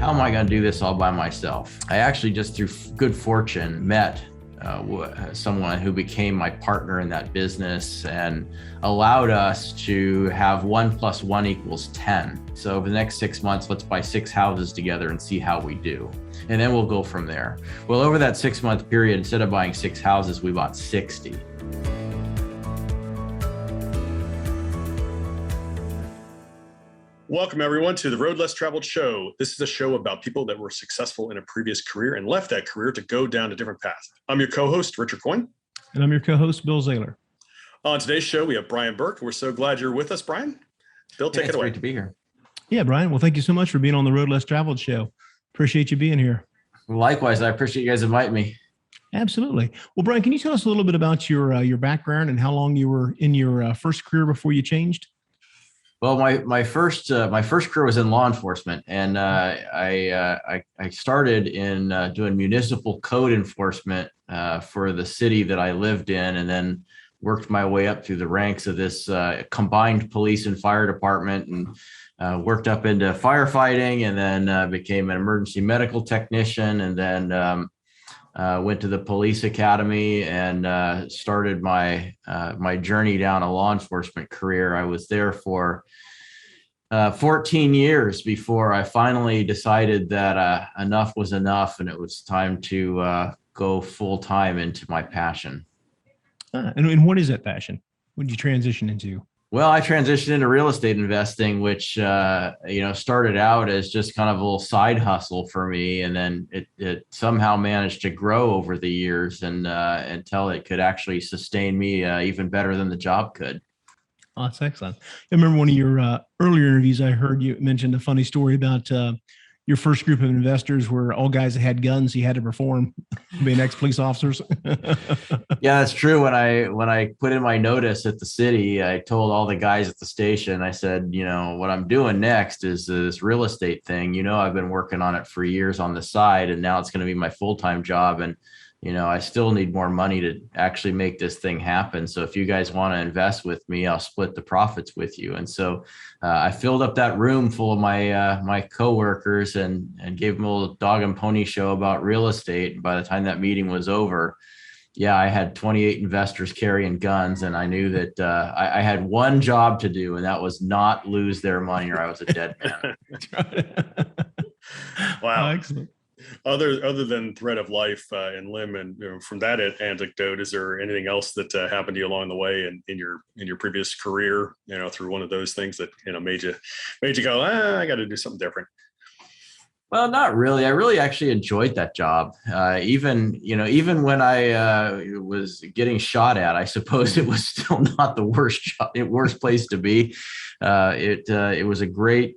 how am I going to do this all by myself? I actually just through good fortune met someone who became my partner in that business and allowed us to have 1 + 1 = 10. So over the next 6 months, let's buy 6 houses together and see how we do. And then we'll go from there. Well, over that 6-month period, instead of buying 6 houses, we bought 60. Welcome, everyone, to the Road Less Traveled Show. This is a show about people that were successful in a previous career and left that career to go down a different path. I'm your co-host, Richard Coyne. And I'm your co-host, Bill Zahller. On today's show, we have Brian Burke. We're so glad you're with us, Brian. Bill, take it away. It's great to be here. Yeah, Brian. Well, thank you so much for being on the Road Less Traveled Show. Appreciate you being here. Likewise, I appreciate you guys inviting me. Absolutely. Well, Brian, can you tell us a little bit about your background and how long you were in your first career before you changed? Well, my first career was in law enforcement, and I started in doing municipal code enforcement for the city that I lived in, and then worked my way up through the ranks of this combined police and fire department, and worked up into firefighting, and then became an emergency medical technician, and then went to the police academy and started my journey down a law enforcement career. I was there for 14 years before I finally decided that enough was enough, and it was time to go full time into my passion. And what is that passion? What did you transition into? Well, I transitioned into real estate investing, which, started out as just kind of a little side hustle for me. And then it somehow managed to grow over the years and until it could actually sustain me even better than the job could. Oh, that's excellent. I remember one of your earlier interviews, I heard you mentioned a funny story about your first group of investors were all guys that had guns you had to perform, being ex-police officers. Yeah, that's true. When I put in my notice at the city, I told all the guys at the station, I said, what I'm doing next is this real estate thing. I've been working on it for years on the side, and now it's going to be my full-time job. And, I still need more money to actually make this thing happen. So if you guys want to invest with me, I'll split the profits with you. And so I filled up that room full of my coworkers and gave them a little dog and pony show about real estate. And by the time that meeting was over, I had 28 investors carrying guns, and I knew that I had one job to do, and that was not lose their money, or I was a dead man. Wow. Oh, excellent. Other than threat of life and limb, and from that anecdote, is there anything else that happened to you along the way and in your previous career, through one of those things that made you go, I got to do something different? Well, not really. I really actually enjoyed that job. Even when I was getting shot at, I suppose it was still not the worst place to be. It was a great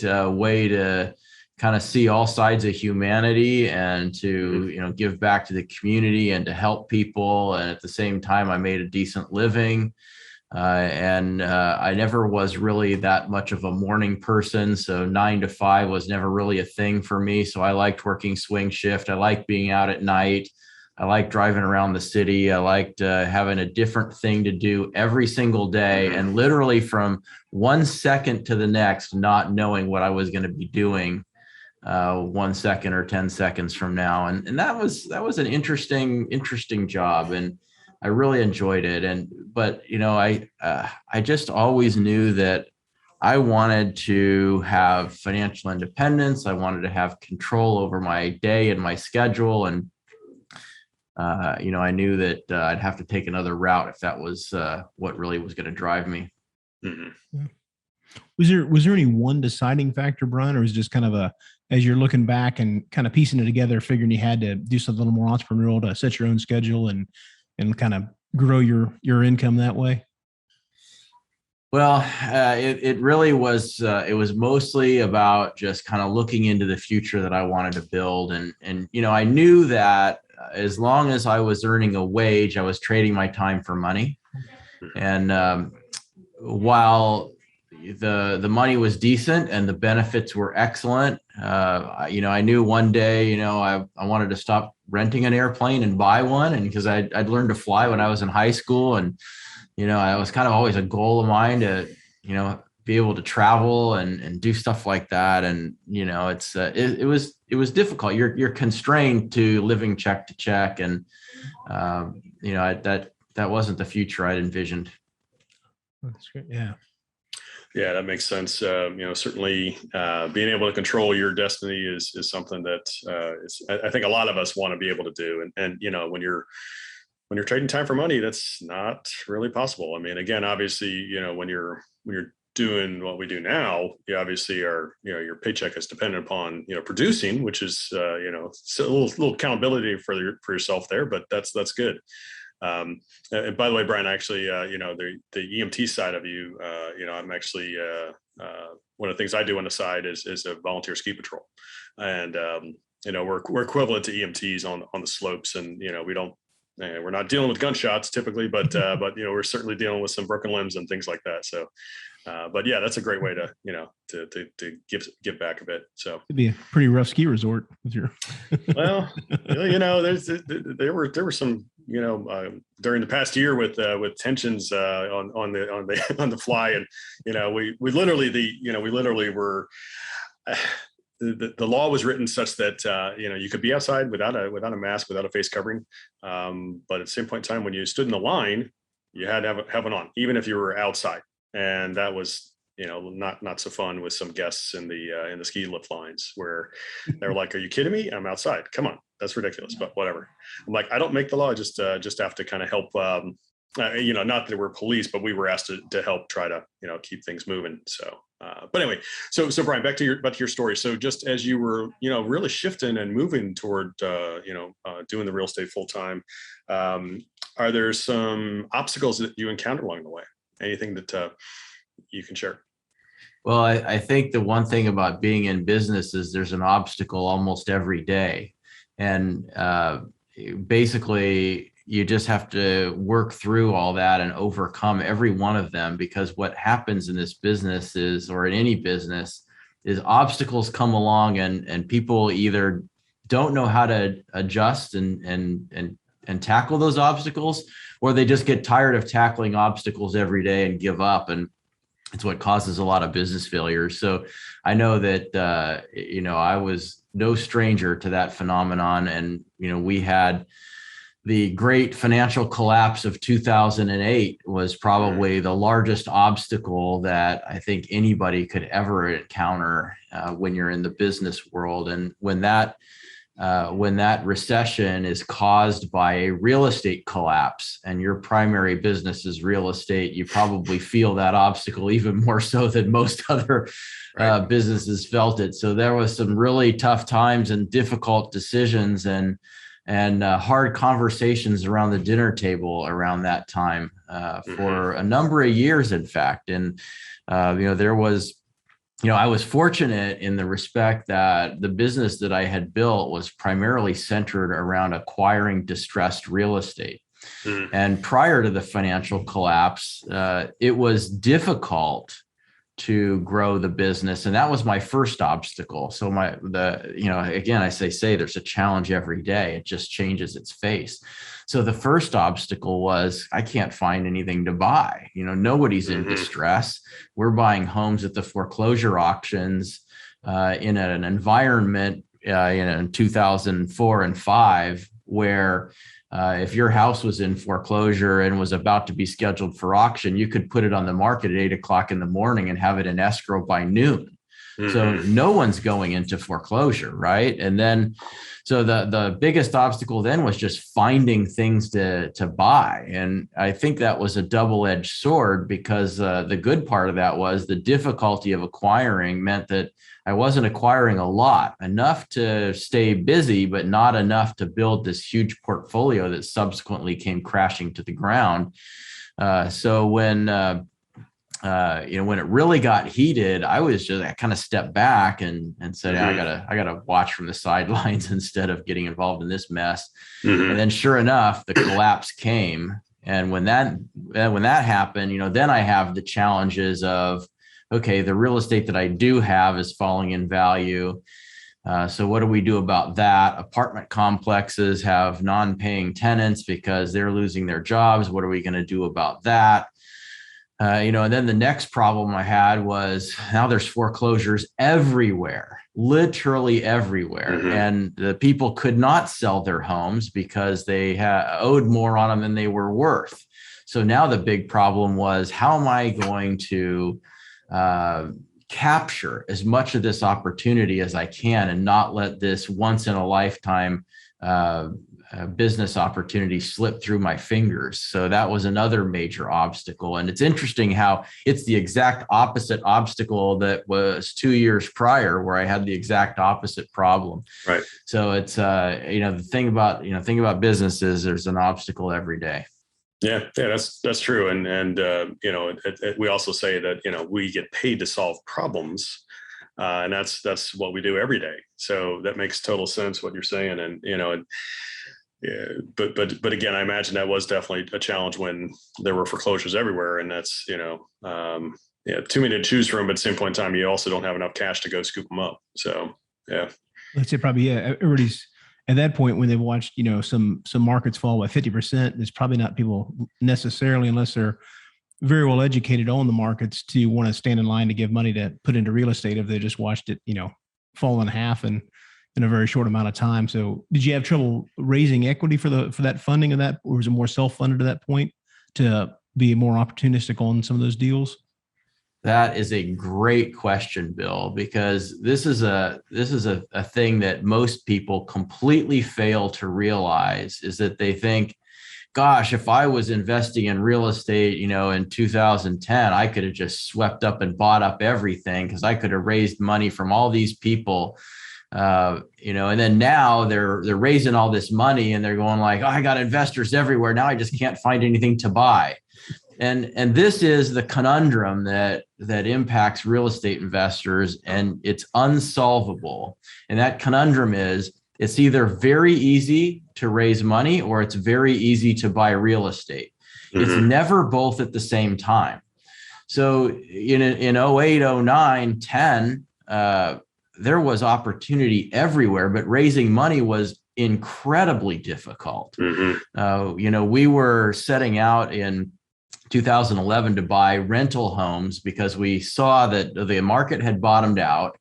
way to kind of see all sides of humanity and to, give back to the community and to help people. And at the same time, I made a decent living. And I never was really that much of a morning person. So 9 to 5 was never really a thing for me. So I liked working swing shift. I liked being out at night. I liked driving around the city. I liked having a different thing to do every single day. And literally from 1 second to the next, not knowing what I was going to be doing 1 second or 10 seconds from now. And that was an interesting job. And I really enjoyed it. But I just always knew that I wanted to have financial independence. I wanted to have control over my day and my schedule. And, I knew that I'd have to take another route if that was what really was going to drive me. Mm-hmm. Was there any one deciding factor, Brian, or was it just kind of as you're looking back and kind of piecing it together, figuring you had to do something a little more entrepreneurial to set your own schedule and kind of grow your income that way? Well, it really was. It was mostly about just kind of looking into the future that I wanted to build, and I knew that as long as I was earning a wage, I was trading my time for money, and while the money was decent and the benefits were excellent, I knew one day, I wanted to stop renting an airplane and buy one, and because I'd learned to fly when I was in high school, and it was kind of always a goal of mine to be able to travel and do stuff like that. And, it was difficult. You're constrained to living check to check. And, that wasn't the future I'd envisioned. That's great. Yeah. Yeah, that makes sense. Certainly being able to control your destiny is something that I think a lot of us want to be able to do. And when you're trading time for money, that's not really possible. I mean, again, obviously, when you're doing what we do now, you obviously are, your paycheck is dependent upon, producing, which is, so a little accountability for yourself there, but that's good. And by the way, Brian, actually, the EMT side of you, I'm actually, one of the things I do on the side is a volunteer ski patrol. And, we're equivalent to EMTs on the slopes, and, we're not dealing with gunshots typically, but we're certainly dealing with some broken limbs and things like that. So, but yeah, that's a great way to give back a bit. So it'd be a pretty rough ski resort with your. Well, there were some, during the past year with tensions on the fly, and we literally were. The law was written such that you could be outside without a mask, without a face covering, but at the same point in time, when you stood in the line, you had to have one on, even if you were outside, and that was not so fun with some guests in the ski lift lines, where they were like, "Are you kidding me? I'm outside. Come on, that's ridiculous." But whatever. I'm like, I don't make the law. I just have to kind of help. Not that we're police, but we were asked to help try to keep things moving. So. But anyway, so Brian, back to your story. So just as you were, really shifting and moving toward, doing the real estate full time, are there some obstacles that you encountered along the way? Anything that you can share? Well, I think the one thing about being in business is there's an obstacle almost every day, and basically, you just have to work through all that and overcome every one of them, because what happens in this business or in any business is obstacles come along, and people either don't know how to adjust and tackle those obstacles, or they just get tired of tackling obstacles every day and give up. And it's what causes a lot of business failures. So I know that, I was no stranger to that phenomenon. And, we had the great financial collapse of 2008 was probably the largest obstacle that I think anybody could ever encounter when you're in the business world. And when that recession is caused by a real estate collapse, and your primary business is real estate, you probably feel that obstacle even more so than most other businesses felt it. So there was some really tough times and difficult decisions and hard conversations around the dinner table around that time for a number of years, in fact. And, there was, I was fortunate in the respect that the business that I had built was primarily centered around acquiring distressed real estate. And prior to the financial collapse, it was difficult to grow the business. And that was my first obstacle. So again, I say there's a challenge every day. It just changes its face. So the first obstacle was I can't find anything to buy. Nobody's in distress. We're buying homes at the foreclosure auctions in an environment in 2004 and 2005 where if your house was in foreclosure and was about to be scheduled for auction, you could put it on the market at 8:00 in the morning and have it in escrow by noon. So no one's going into foreclosure, right? And then, so the biggest obstacle then was just finding things to buy. And I think that was a double-edged sword, because the good part of that was the difficulty of acquiring meant that I wasn't acquiring a lot, enough to stay busy, but not enough to build this huge portfolio that subsequently came crashing to the ground. So when it really got heated, I kind of stepped back and said, I gotta watch from the sidelines instead of getting involved in this mess. And then sure enough, the collapse came. And when that happened, then I have the challenges of, okay, the real estate that I do have is falling in value. So what do we do about that? Apartment complexes have non-paying tenants because they're losing their jobs. What are we going to do about that? And then the next problem I had was now there's foreclosures everywhere, literally everywhere. And the people could not sell their homes because they owed more on them than they were worth. So now the big problem was, how am I going to capture as much of this opportunity as I can and not let this once in a lifetime business opportunity slip through my fingers? So that was another major obstacle. And it's interesting how it's the exact opposite obstacle that was 2 years prior, where I had the exact opposite problem. Right. So it's, the thing about business is there's an obstacle every day. Yeah, that's true. And we also say that, we get paid to solve problems. And that's what we do every day. So that makes total sense what you're saying. And, yeah, but again, I imagine that was definitely a challenge when there were foreclosures everywhere. And that's, too many to choose from, but at the same point in time, you also don't have enough cash to go scoop them up. So, yeah. Let's say probably, yeah, everybody's at that point when they've watched, some markets fall by 50%, there's probably not people necessarily, unless they're very well educated on the markets, to want to stand in line to give money to put into real estate if they just watched it, fall in half and in a very short amount of time. So did you have trouble raising equity for that funding of that, or was it more self-funded at that point to be more opportunistic on some of those deals? That is a great question, Bill, because this is a thing that most people completely fail to realize, is that they think, gosh, if I was investing in real estate, in 2010, I could have just swept up and bought up everything because I could have raised money from all these people. And then now they're raising all this money and they're going like, oh, I got investors everywhere. Now I just can't find anything to buy. And this is the conundrum that impacts real estate investors, and it's unsolvable. And that conundrum is, it's either very easy to raise money or it's very easy to buy real estate. It's never both at the same time. So in 08, 09, 10, there was opportunity everywhere, but raising money was incredibly difficult. We were setting out in 2011 to buy rental homes because we saw that the market had bottomed out,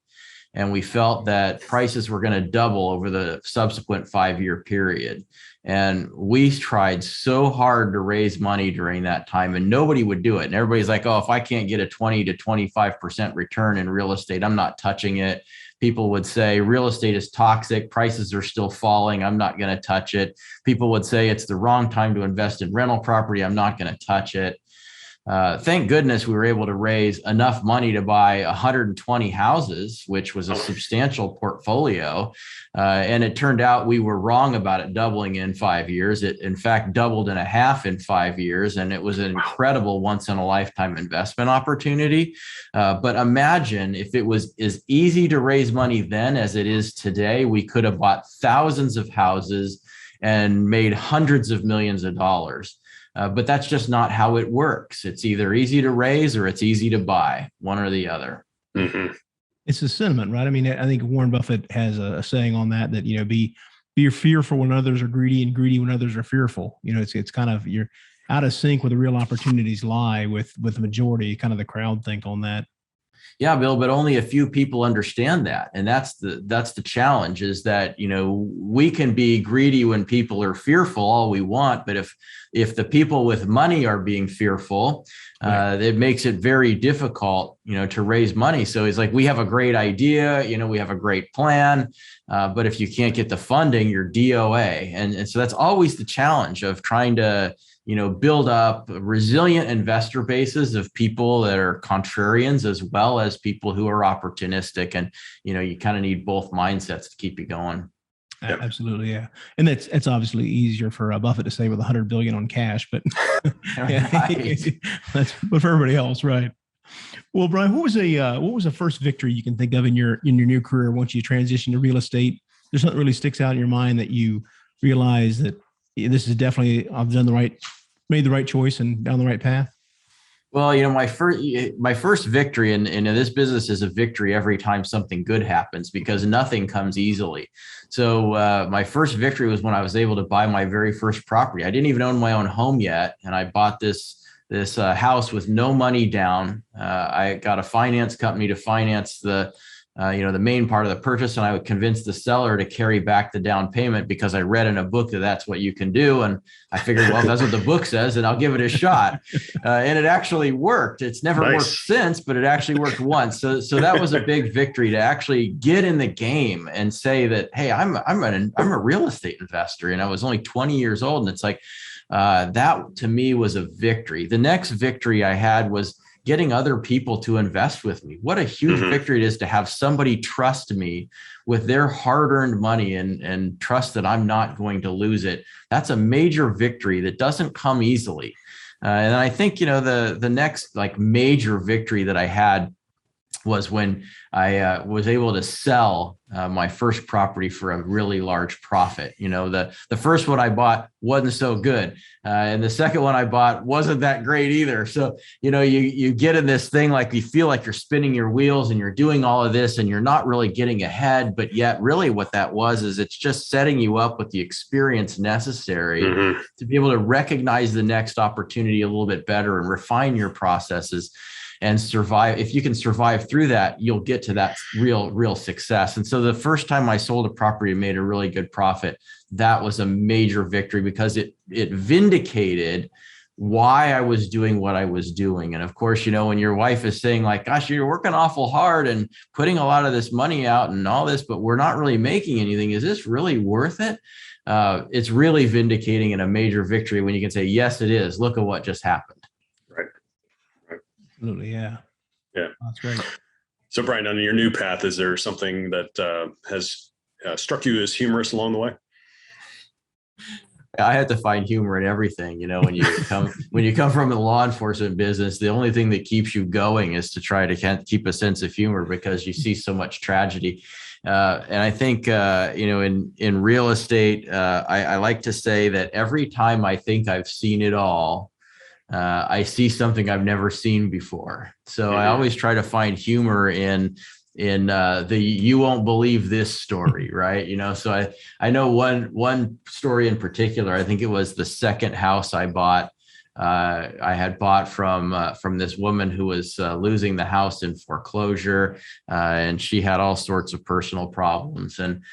and we felt that prices were going to double over the subsequent 5-year period. And we tried so hard to raise money during that time, and nobody would do it. And everybody's like, oh, if I can't get a 20 to 25% return in real estate, I'm not touching it. People would say real estate is toxic. Prices are still falling. I'm not going to touch it. People would say it's the wrong time to invest in rental property. I'm not going to touch it. Thank goodness we were able to raise enough money to buy 120 houses, which was a substantial portfolio. And it turned out we were wrong about it doubling in 5 years. It, in fact, doubled and a half in 5 years. And it was an incredible once in a lifetime investment opportunity. But imagine if it was as easy to raise money then as it is today. We could have bought thousands of houses and made hundreds of millions of dollars. But that's just not how it works. It's either easy to raise or it's easy to buy, one or the other. It's a sentiment, right? I mean, I think Warren Buffett has a saying on that, be fearful when others are greedy and greedy when others are fearful. It's kind of, you're out of sync where the real opportunities lie with the majority, kind of the crowd think on that. Yeah, Bill, but only a few people understand that. And that's the challenge, is that, we can be greedy when people are fearful all we want. But if the people with money are being fearful, it makes it very difficult, to raise money. So it's like, we have a great idea, we have a great plan. But if you can't get the funding, you're DOA. And so that's always the challenge of trying to, build up resilient investor bases of people that are contrarians as well as people who are opportunistic. And, you kind of need both mindsets to keep you going. Yep. Absolutely. Yeah. And that's obviously easier for Buffett to say with $100 billion on cash, but but for everybody else. Right. Well, Brian, what was the first victory you can think of in your new career once you transitioned to real estate? There's something really sticks out in your mind that you realize that this is definitely, I've made the right choice and down the right path? Well, my first victory in this business is a victory every time something good happens, because nothing comes easily. So my first victory was when I was able to buy my very first property. I didn't even own my own home yet. And I bought this this house with no money down. I got a finance company to finance the main part of the purchase, and I would convince the seller to carry back the down payment because I read in a book that that's what you can do. And I figured, well, that's what the book says, and I'll give it a shot. And it actually worked. It's never worked since, but it actually worked once. So that was a big victory to actually get in the game and say that, hey, I'm a real estate investor, and I was only 20 years old. And it's like, that to me was a victory. The next victory I had was getting other people to invest with me. What a huge victory it is to have somebody trust me with their hard-earned money and trust that I'm not going to lose it. That's a major victory that doesn't come easily. And I think, the next like major victory that I had was when I was able to sell my first property for a really large profit. The first one I bought wasn't so good. And the second one I bought wasn't that great either. So, you get in this thing, like you feel like you're spinning your wheels and you're doing all of this and you're not really getting ahead. But yet really what that is it's just setting you up with the experience necessary to be able to recognize the next opportunity a little bit better and refine your processes and survive. If you can survive through that, you'll get to that real success. And so the first time I sold a property and made a really good profit, that was a major victory because it vindicated why I was doing what I was doing. And of course, when your wife is saying like, gosh, you're working awful hard and putting a lot of this money out and all this, but we're not really making anything. Is this really worth it? It's really vindicating and a major victory when you can say, yes, it is. Look at what just happened. Absolutely. Yeah. That's great. So Brian, on your new path, is there something that has struck you as humorous along the way? I had to find humor in everything. When you come from the law enforcement business, the only thing that keeps you going is to try to keep a sense of humor because you see so much tragedy. And I think, in real estate, I like to say that every time I think I've seen it all, I see something I've never seen before. So I always try to find humor in the you won't believe this story, right? So I know one story in particular. I think it was the second house I bought. I had bought from this woman who was losing the house in foreclosure, and she had all sorts of personal problems. And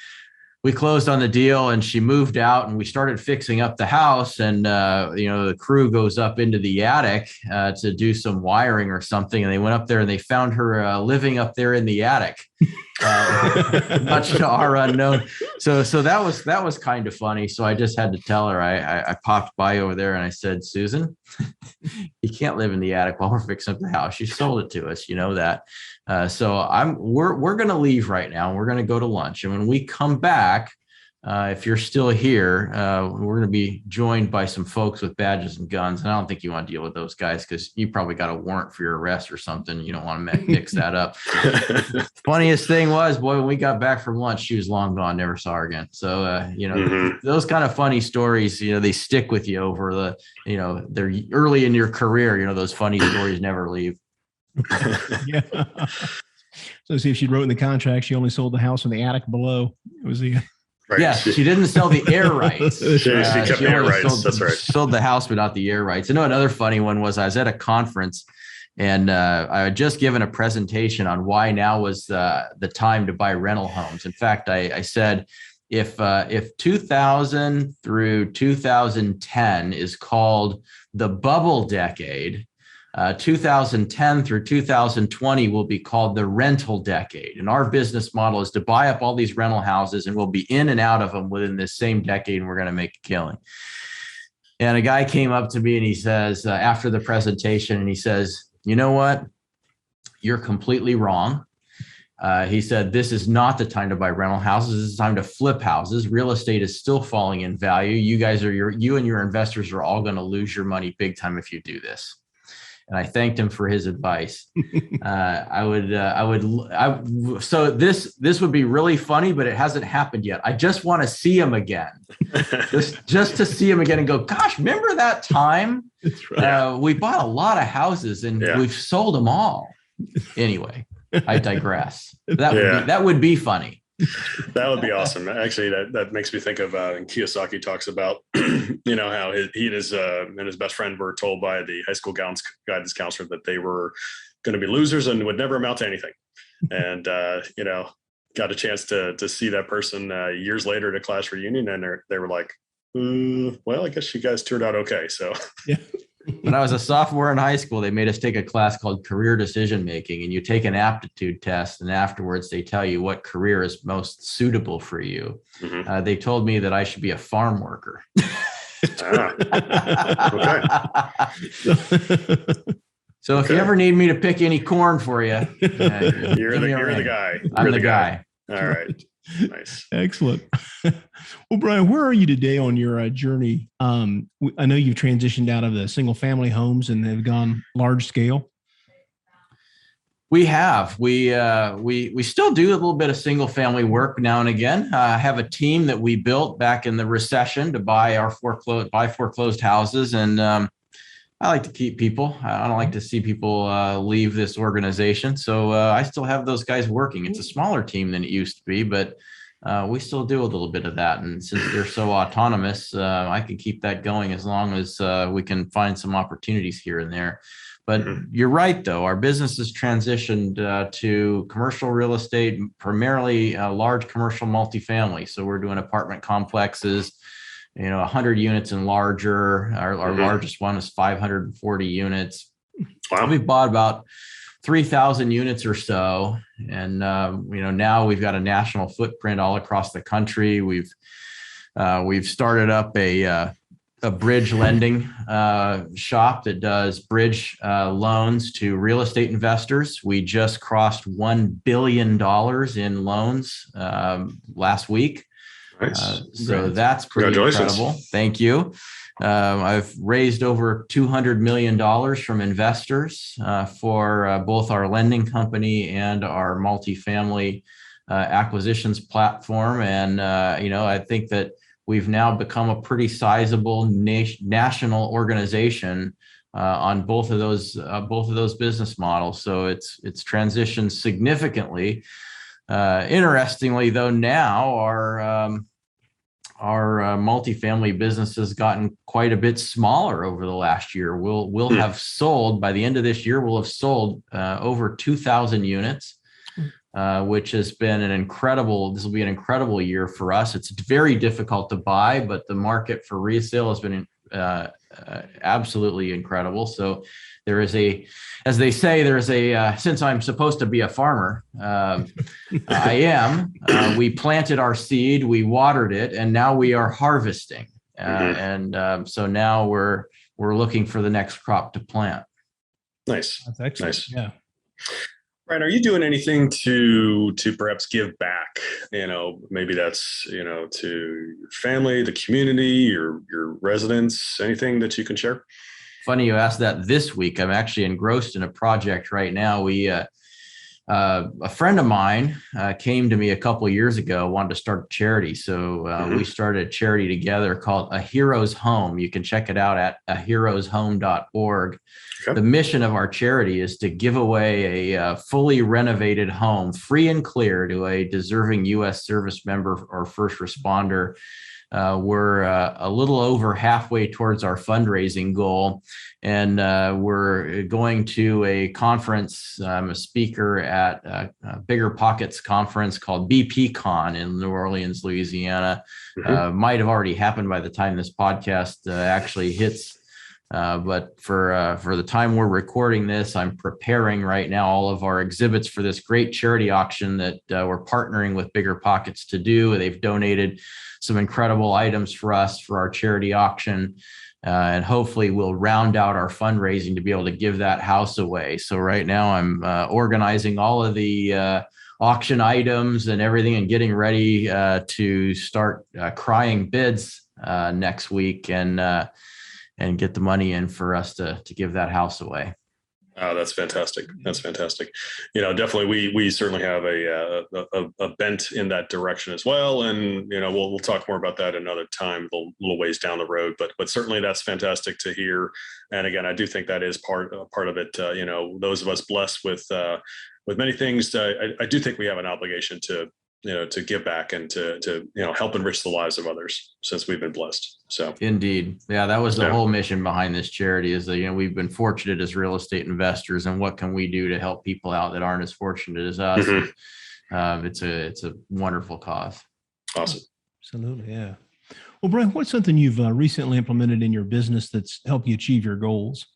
we closed on the deal and she moved out and we started fixing up the house, and the crew goes up into the attic to do some wiring or something, and they went up there and they found her living up there in the attic, much to our unknown. So that was kind of funny. So I just had to tell her. I popped by over there and I said, Susan, you can't live in the attic while we're fixing up the house. You sold it to us, that. So we're going to leave right now. We're going to go to lunch. And when we come back, if you're still here, we're going to be joined by some folks with badges and guns. And I don't think you want to deal with those guys because you probably got a warrant for your arrest or something. You don't want to mix that up. Funniest thing was, boy, when we got back from lunch, she was long gone, never saw her again. So, those kind of funny stories, they stick with you over they're early in your career, those funny stories never leave. Yeah. So see if she wrote in the contract, she only sold the house in the attic below. It was the right. Yeah, she didn't sell the air rights. She kept the air rights. That's right. Sold the house, but not the air rights. I know another funny one was I was at a conference and I had just given a presentation on why now was the time to buy rental homes. In fact, I said if 2000 through 2010 is called the bubble decade, 2010 through 2020 will be called the rental decade. And our business model is to buy up all these rental houses and we'll be in and out of them within this same decade, and we're going to make a killing. And a guy came up to me and he says, after the presentation, and he says, you know what? You're completely wrong. He said, this is not the time to buy rental houses. This is the time to flip houses. Real estate is still falling in value. You and your investors are all going to lose your money big time if you do this. And I thanked him for his advice. So this would be really funny, but it hasn't happened yet. I just want to see him again, just to see him again and go, gosh, remember that time? That's right. We bought a lot of houses and we've sold them all. Anyway, I digress. That would be funny. That would be awesome. Actually, that makes me think of and Kiyosaki talks about, how he and his best friend were told by the high school guidance counselor that they were going to be losers and would never amount to anything. And, got a chance to see that person years later at a class reunion, and they were like, well, I guess you guys turned out okay. So Yeah. When I was a sophomore in high school, they made us take a class called career decision making, and you take an aptitude test, and afterwards they tell you what career is most suitable for you. Mhm. They told me that I should be a farm worker. Okay. So if you ever need me to pick any corn for you, You're the guy. I'm the guy. All right. Nice. Excellent. Well, Brian, where are you today on your journey? I know you've transitioned out of the single family homes and have gone large scale. We have. We still do a little bit of single family work now and again. I have a team that we built back in the recession to buy foreclosed houses, and I like to keep people. I don't like to see people leave this organization. So I still have those guys working. It's a smaller team than it used to be, but we still do a little bit of that. And since they're so autonomous, I can keep that going as long as we can find some opportunities here and there. But you're right, though. Our business has transitioned to commercial real estate, primarily large commercial multifamily. So we're doing apartment complexes, 100 units and larger. Our largest one is 540 units. Wow. We've bought about 3,000 units or so. And, now we've got a national footprint all across the country. We've started up a bridge lending shop that does bridge loans to real estate investors. We just crossed $1 billion in loans last week. Nice. So that's pretty incredible. Thank you. I've raised over $200 million from investors for both our lending company and our multifamily acquisitions platform. And, I think that we've now become a pretty sizable national organization on both of those business models. So it's transitioned significantly. Interestingly, though, now our multifamily business has gotten quite a bit smaller over the last year. We'll have sold, by the end of this year, we'll have sold over 2,000 units, which has been this will be an incredible year for us. It's very difficult to buy, but the market for resale has been absolutely incredible. So there is as they say, since I'm supposed to be a farmer, I am. We planted our seed, we watered it, and now we are harvesting. So now we're looking for the next crop to plant. Nice. That's excellent. Nice. Yeah. Brian, are you doing anything to perhaps give back? Maybe that's, to your family, the community, your residents, anything that you can share? Funny you asked that this week. I'm actually engrossed in a project right now. A friend of mine came to me a couple of years ago, wanted to start a charity. So we started a charity together called A Hero's Home. You can check it out at aheroshome.org. Okay. The mission of our charity is to give away a fully renovated home, free and clear, to a deserving U.S. service member or first responder. We're a little over halfway towards our fundraising goal, and we're going to a conference. I'm a speaker at a Bigger Pockets conference called BPCon in New Orleans, Louisiana. Might have already happened by the time this podcast actually hits. But for the time we're recording this, I'm preparing right now all of our exhibits for this great charity auction that we're partnering with Bigger Pockets to do. They've donated some incredible items for us for our charity auction. And hopefully we'll round out our fundraising to be able to give that house away. So right now I'm organizing all of the auction items and everything and getting ready to start crying bids next week and get the money in for us to give that house away. Oh, that's fantastic. That's fantastic. Definitely we certainly have a bent in that direction as well. And, we'll talk more about that another time, a little ways down the road, but certainly that's fantastic to hear. And again, I do think that is part of it. Those of us blessed with many things, I do think we have an obligation to to give back and to help enrich the lives of others, since we've been blessed. So indeed. Yeah, that was the whole mission behind this charity, is that, we've been fortunate as real estate investors, and what can we do to help people out that aren't as fortunate as us? Mm-hmm. It's a wonderful cause. Awesome. Absolutely. Yeah. Well, Brian, what's something you've recently implemented in your business that's helped you achieve your goals?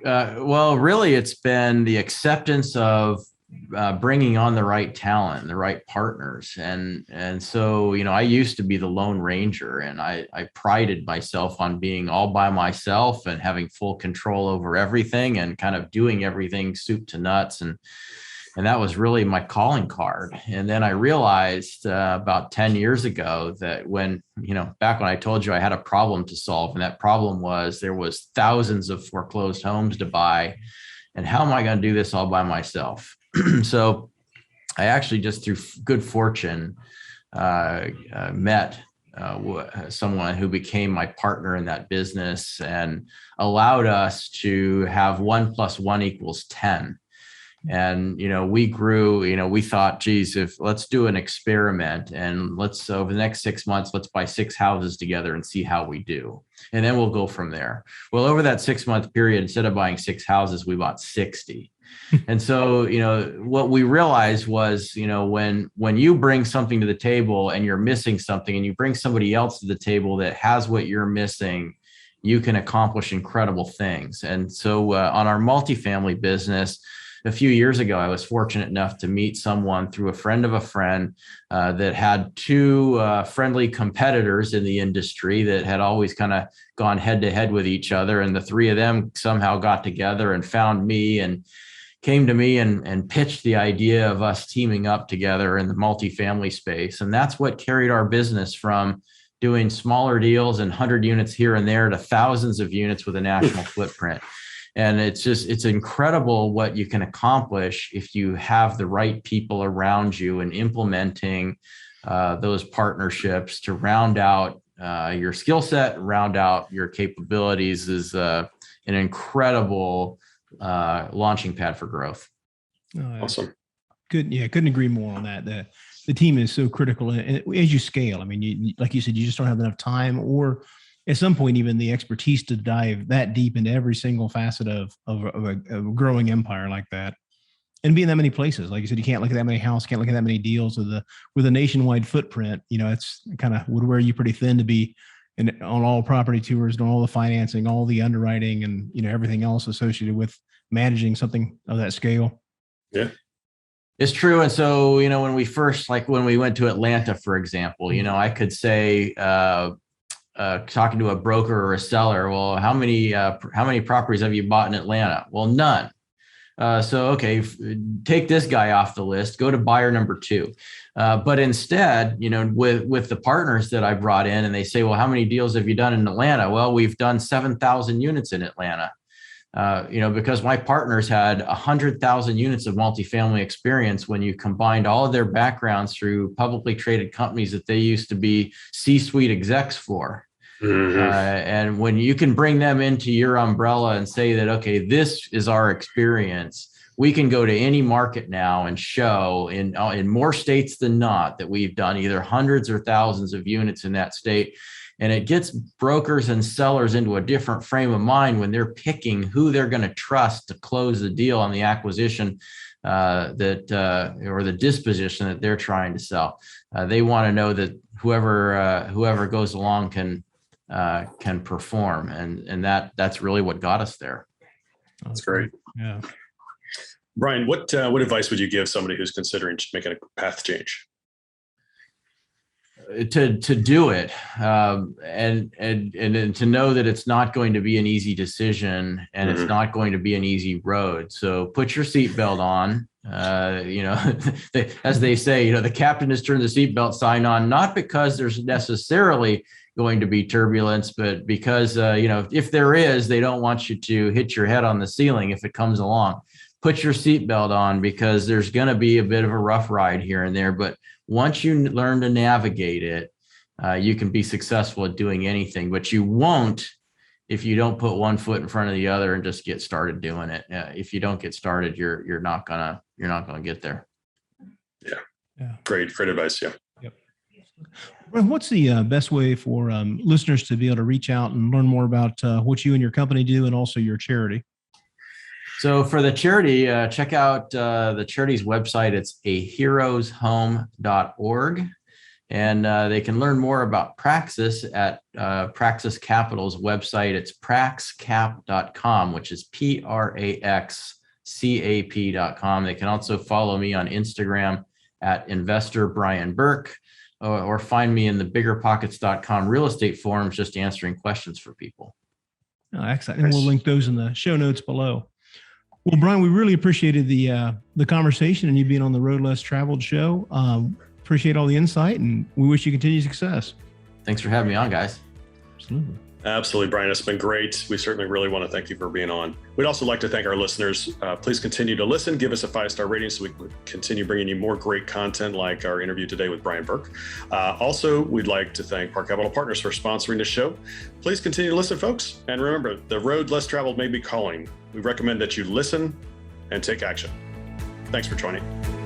Well, really, it's been the acceptance of bringing on the right talent, the right partners. And so, I used to be the Lone Ranger, and I prided myself on being all by myself and having full control over everything and kind of doing everything soup to nuts. And that was really my calling card. And then I realized about 10 years ago that back when I told you I had a problem to solve, and that problem was there was thousands of foreclosed homes to buy. And how am I going to do this all by myself? So I actually, just through good fortune, met someone who became my partner in that business and allowed us to have 1 + 1 = 10. And, we grew, we thought, geez, let's do an experiment, and let's, over the next 6 months, let's buy 6 houses together and see how we do. And then we'll go from there. Well, over that 6-month period, instead of buying 6 houses, we bought 60. And so, what we realized was, when you bring something to the table and you're missing something, and you bring somebody else to the table that has what you're missing, you can accomplish incredible things. And so on our multifamily business, a few years ago, I was fortunate enough to meet someone through a friend of a friend that had 2 friendly competitors in the industry that had always kind of gone head to head with each other. And the 3 of them somehow got together and found me and came to me and pitched the idea of us teaming up together in the multifamily space. And that's what carried our business from doing smaller deals and 100 units here and there to thousands of units with a national footprint. And it's incredible what you can accomplish if you have the right people around you and implementing those partnerships to round out your skill set, round out your capabilities, is an incredible launching pad for growth. Awesome. Good. Yeah. Couldn't agree more on that. The team is so critical. And as you scale, I mean, like you said, you just don't have enough time, or at some point, even the expertise to dive that deep into every single facet of a growing empire like that, and be in that many places. Like you said, you can't look at that many houses, can't look at that many deals with a nationwide footprint. It's kind of would wear you pretty thin to be on all property tours, doing all the financing, all the underwriting, and everything else associated with managing something of that scale. Yeah. It's true. And so, when we went to Atlanta, for example, I could say, talking to a broker or a seller, well, how many properties have you bought in Atlanta? Well, none. So, okay, take this guy off the list, go to buyer number 2. But instead, with the partners that I brought in, and they say, well, how many deals have you done in Atlanta? Well, we've done 7,000 units in Atlanta. Because my partners had 100,000 units of multifamily experience when you combined all of their backgrounds through publicly traded companies that they used to be C-suite execs for. Mm-hmm. And when you can bring them into your umbrella and say that, okay, this is our experience, we can go to any market now and show in more states than not that we've done either hundreds or thousands of units in that state. And it gets brokers and sellers into a different frame of mind when they're picking who they're going to trust to close the deal on the acquisition or the disposition that they're trying to sell. They want to know that whoever goes along can perform, and that's really what got us there. That's great. Yeah, Brian, what advice would you give somebody who's considering making a path change? To do it, and to know that it's not going to be an easy decision, and it's not going to be an easy road. So put your seatbelt on. As they say, the captain has turned the seatbelt sign on, not because there's necessarily going to be turbulence, but because if there is, they don't want you to hit your head on the ceiling if it comes along. Put your seatbelt on, because there's going to be a bit of a rough ride here and there, but once you learn to navigate it, you can be successful at doing anything, but you won't if you don't put one foot in front of the other and just get started doing it. If you don't get started, you're not gonna get there. Yeah, Yeah. Great advice. Yeah. Yep. Brian, what's the best way for listeners to be able to reach out and learn more about what you and your company do and also your charity? So for the charity, check out the charity's website. It's aheroeshome.org. And they can learn more about Praxis at Praxis Capital's website. It's praxcap.com, which is praxcap.com. They can also follow me on Instagram at investor Brian Burke, or find me in the biggerpockets.com real estate forums, just answering questions for people. Oh, excellent. And we'll link those in the show notes below. Well, Brian, we really appreciated the conversation and you being on the Road Less Traveled show. Appreciate all the insight and we wish you continued success. Thanks for having me on, guys. Absolutely. Absolutely, Brian. It's been great. We certainly really want to thank you for being on. We'd also like to thank our listeners. Please continue to listen. Give us a 5-star rating so we can continue bringing you more great content like our interview today with Brian Burke. Also, we'd like to thank Park Capital Partners for sponsoring this show. Please continue to listen, folks. And remember, the road less traveled may be calling. We recommend that you listen and take action. Thanks for joining.